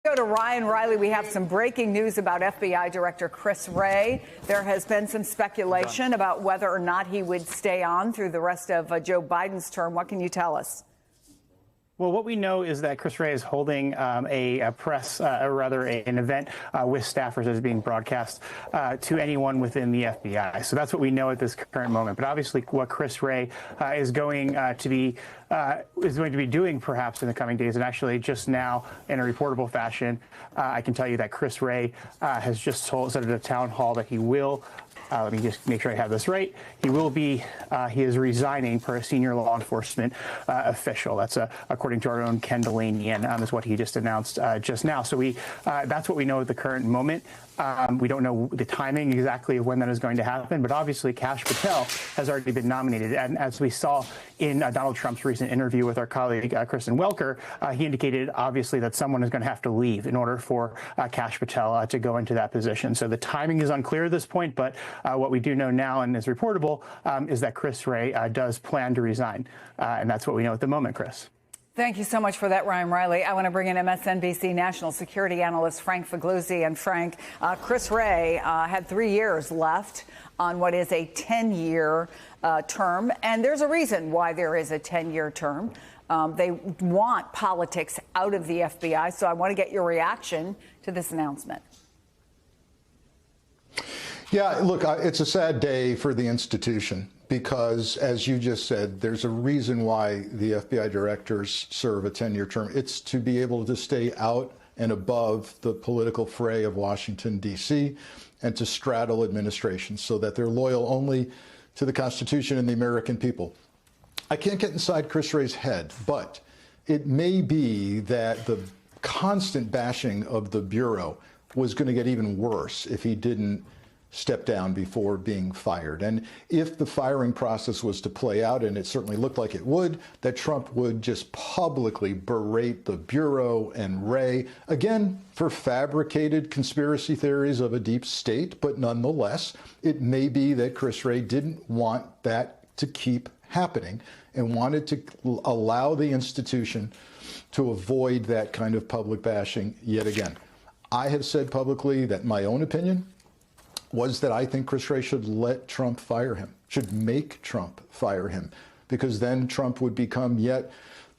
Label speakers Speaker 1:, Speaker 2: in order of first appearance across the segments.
Speaker 1: Go to Ryan Riley. We have some breaking news about FBI Director Chris Wray. There has been some speculation about whether or not he would stay on through the rest of Joe Biden's term. What can you tell us?
Speaker 2: Well, what we know is that Chris Wray is holding a press, or rather an event with staffers that is being broadcast to anyone within the FBI. So that's what we know at this current moment. But obviously, what Chris Wray is going to be doing perhaps in the coming days, and actually just now in a reportable fashion, I can tell you that Chris Wray has just said at a town hall that he will. Let me just make sure I have this right. He is resigning per a senior law enforcement official. That's according to our own Ken Dilanian, is what he just announced just now. So that's what we know at the current moment. We don't know the timing exactly of when that is going to happen, but obviously Kash Patel has already been nominated. And as we saw in Donald Trump's recent interview with our colleague Kristen Welker, he indicated obviously that someone is going to have to leave in order for Kash Patel to go into that position. So the timing is unclear at this point, but what we do know now and is reportable is that Chris Wray does plan to resign. And that's what we know at the moment, Chris.
Speaker 1: Thank you so much for that, Ryan Riley. I want to bring in MSNBC national security analyst Frank Figliuzzi. And Frank, Chris Wray had 3 years left on what is a 10-year term. And there's a reason why there is a 10-year term. They want politics out of the FBI. So I want to get your reaction to this announcement.
Speaker 3: Yeah, look, it's a sad day for the institution because, as you just said, there's a reason why the FBI directors serve a 10-year term. It's to be able to stay out and above the political fray of Washington, D.C., and to straddle administrations so that they're loyal only to the Constitution and the American people. I can't get inside Chris Wray's head, but it may be that the constant bashing of the Bureau was going to get even worse if he didn't step down before being fired. And if the firing process was to play out, and it certainly looked like it would, that Trump would just publicly berate the Bureau and Wray, again, for fabricated conspiracy theories of a deep state. But nonetheless, it may be that Chris Wray didn't want that to keep happening and wanted to allow the institution to avoid that kind of public bashing yet again. I have said publicly that my own opinion was that I think Chris Wray should let Trump fire him, should make Trump fire him, because then Trump would become yet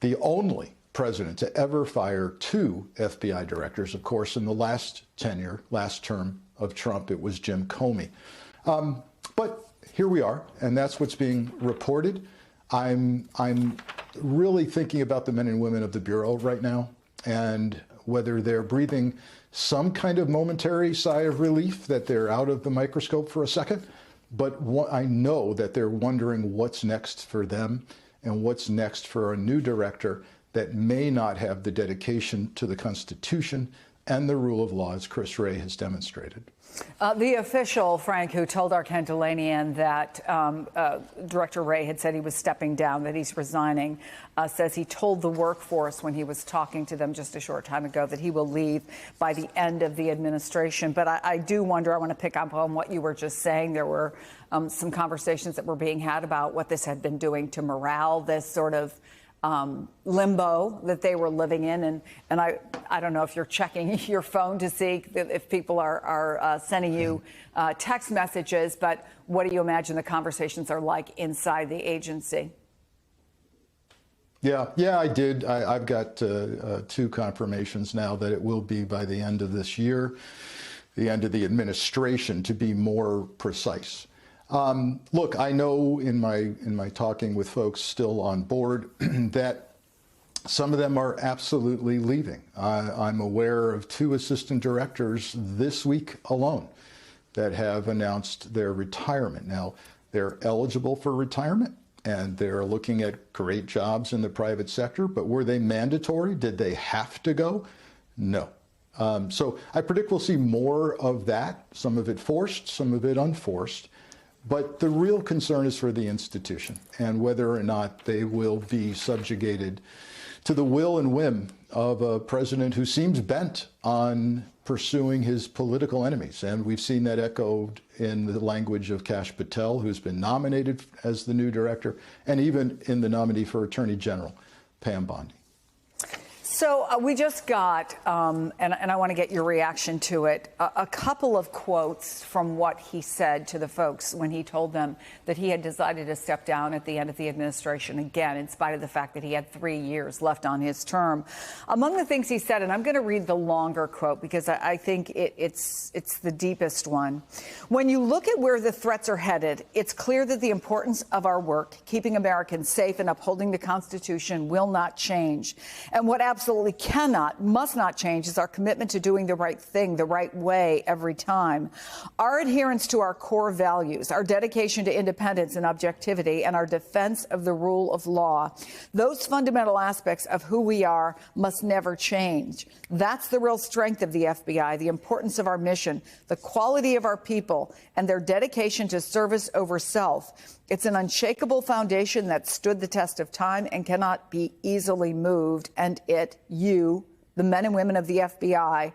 Speaker 3: the only president to ever fire 2 FBI directors. Of course, in the last term of Trump, it was Jim Comey. But here we are, and that's what's being reported. I'm really thinking about the men and women of the Bureau right now and whether they're breathing some kind of momentary sigh of relief that they're out of the microscope for a second. But I know that they're wondering what's next for them and what's next for a new director that may not have the dedication to the Constitution and the rule of law as Chris Wray has demonstrated.
Speaker 1: The official, Frank, who told our Ken Dilanian that Director Wray had said he was stepping down, that he's resigning, says he told the workforce when he was talking to them just a short time ago that he will leave by the end of the administration. But I do wonder, I want to pick up on what you were just saying. There were some conversations that were being had about what this had been doing to morale, this sort of limbo that they were living in. And I don't know if you're checking your phone to see if people are sending you text messages, but what do you imagine the conversations are like inside the agency?
Speaker 3: Yeah, I did. I've got 2 confirmations now that it will be by the end of this year, the end of the administration, to be more precise. Look, I know in my talking with folks still on board that some of them are absolutely leaving. I'm aware of 2 assistant directors this week alone that have announced their retirement. Now, they're eligible for retirement and they're looking at great jobs in the private sector, but were they mandatory? Did they have to go? No. So I predict we'll see more of that, some of it forced, some of it unforced. But the real concern is for the institution and whether or not they will be subjugated to the will and whim of a president who seems bent on pursuing his political enemies. And we've seen that echoed in the language of Kash Patel, who's been nominated as the new director, and even in the nominee for Attorney General, Pam Bondi.
Speaker 1: So we just got, and I want to get your reaction to it, a couple of quotes from what he said to the folks when he told them that he had decided to step down at the end of the administration again, in spite of the fact that he had 3 years left on his term. Among the things he said, and I'm going to read the longer quote because I think it's the deepest one. When you look at where the threats are headed, it's clear that the importance of our work, keeping Americans safe and upholding the Constitution, will not change. And what absolutely must not change is our commitment to doing the right thing the right way every time. Our adherence to our core values, our dedication to independence and objectivity, and our defense of the rule of law. Those fundamental aspects of who we are must never change. That's the real strength of the FBI, the importance of our mission, the quality of our people, and their dedication to service over self. It's an unshakable foundation that stood the test of time and cannot be easily moved. And you, the men and women of the FBI,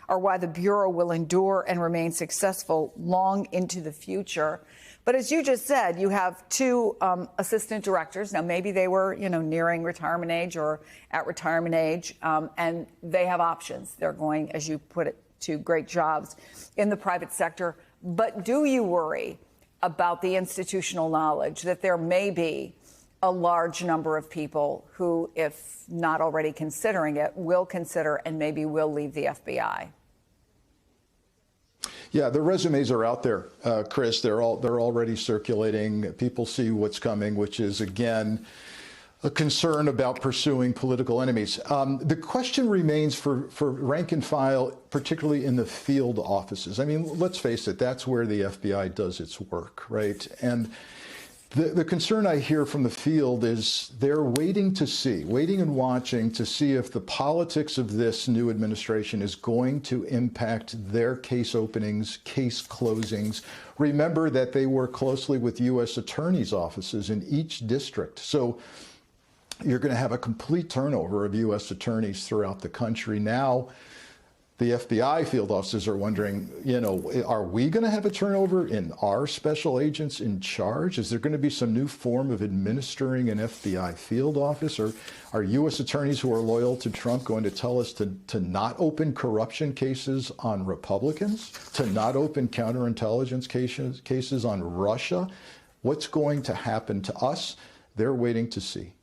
Speaker 1: are why the Bureau will endure and remain successful long into the future. But as you just said, you have two assistant directors. Now, maybe they were, nearing retirement age or at retirement age, and they have options. They're going, as you put it, to great jobs in the private sector. But do you worry about the institutional knowledge that there may be a large number of people who, if not already considering it, will consider and maybe will leave the FBI?
Speaker 3: Yeah, the resumes are out there, Chris. They're already circulating. People see what's coming, which is, again, a concern about pursuing political enemies. The question remains for rank and file, particularly in the field offices. I mean, let's face it, that's where the FBI does its work, right? And the concern I hear from the field is they're waiting and watching to see if the politics of this new administration is going to impact their case openings, case closings. Remember that they work closely with U.S. attorneys' offices in each district. So you're going to have a complete turnover of U.S. attorneys throughout the country. Now, the FBI field officers are wondering, are we going to have a turnover in our special agents in charge? Is there going to be some new form of administering an FBI field office? Or are U.S. attorneys who are loyal to Trump going to tell us to not open corruption cases on Republicans, to not open counterintelligence cases on Russia? What's going to happen to us? They're waiting to see.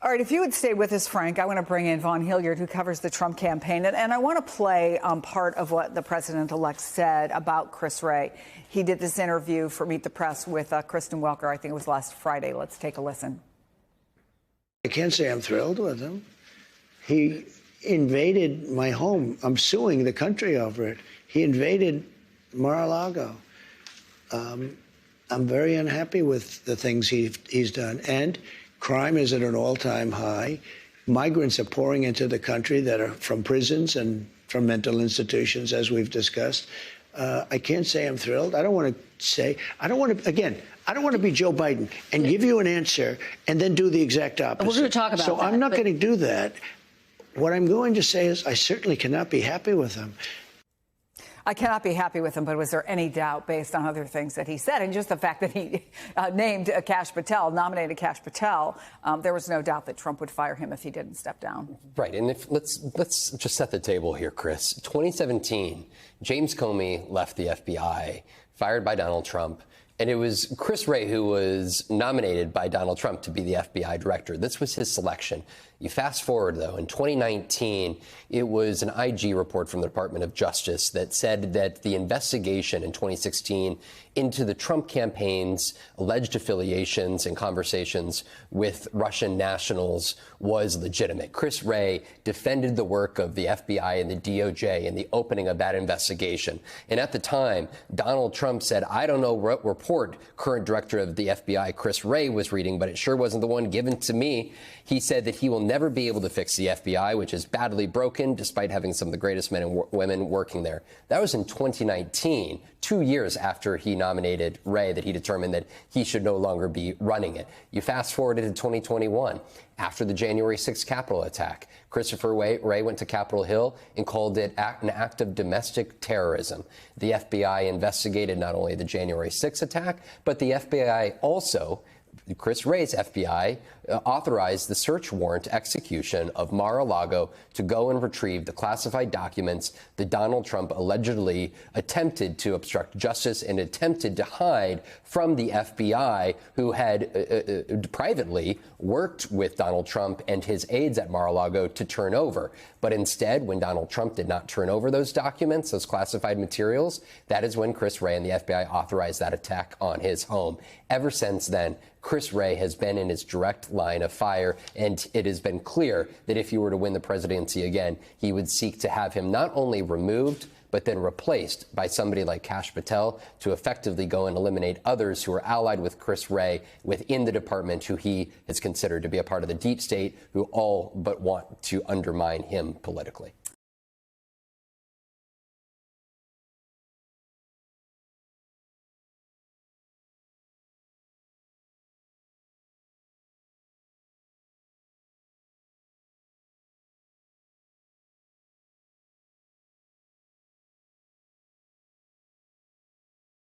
Speaker 1: All right, if you would stay with us, Frank, I want to bring in Vaughn Hilliard, who covers the Trump campaign. And I want to play part of what the president-elect said about Chris Wray. He did this interview for Meet the Press with Kristen Welker. I think it was last Friday. Let's take a listen.
Speaker 4: I can't say I'm thrilled with him. He invaded my home. I'm suing the country over it. He invaded Mar-a-Lago. I'm very unhappy with the things he's done. And crime is at an all-time high. Migrants are pouring into the country that are from prisons and from mental institutions, as we've discussed. I can't say I'm thrilled. I don't want to be Joe Biden and give you an answer and then do the exact opposite.
Speaker 5: We're going to talk about that.
Speaker 4: So I'm not going to do that. What I'm going to say is I certainly cannot be happy with him.
Speaker 1: I cannot be happy with him, but was there any doubt based on other things that he said and just the fact that he nominated Kash Patel, there was no doubt that Trump would fire him if he didn't step down.
Speaker 6: Right. And let's just set the table here, Chris. 2017, James Comey left the FBI, fired by Donald Trump. And it was Chris Wray who was nominated by Donald Trump to be the FBI director. This was his selection. You fast forward, though, in 2019, it was an IG report from the Department of Justice that said that the investigation in 2016 into the Trump campaign's alleged affiliations and conversations with Russian nationals was legitimate. Chris Wray defended the work of the FBI and the DOJ in the opening of that investigation. And at the time, Donald Trump said, I don't know what report current director of the FBI, Chris Wray, was reading, but it sure wasn't the one given to me. He said that he will never be able to fix the FBI, which is badly broken, despite having some of the greatest men and women working there. That was in 2019, 2 years after he nominated Wray, that he determined that he should no longer be running it. You fast forward into 2021, after the January 6th Capitol attack. Christopher Wray went to Capitol Hill and called it an act of domestic terrorism. The FBI investigated not only the January 6th attack, but the FBI also Chris Wray's FBI authorized the search warrant execution of Mar-a-Lago to go and retrieve the classified documents that Donald Trump allegedly attempted to obstruct justice and attempted to hide from the FBI, who had privately worked with Donald Trump and his aides at Mar-a-Lago to turn over. But instead, when Donald Trump did not turn over those documents, those classified materials, that is when Chris Wray and the FBI authorized that attack on his home. Ever since then, Chris Wray has been in his direct line of fire, and it has been clear that if he were to win the presidency again, he would seek to have him not only removed, but then replaced by somebody like Kash Patel to effectively go and eliminate others who are allied with Chris Wray within the department, who he has considered to be a part of the deep state, who all but want to undermine him politically.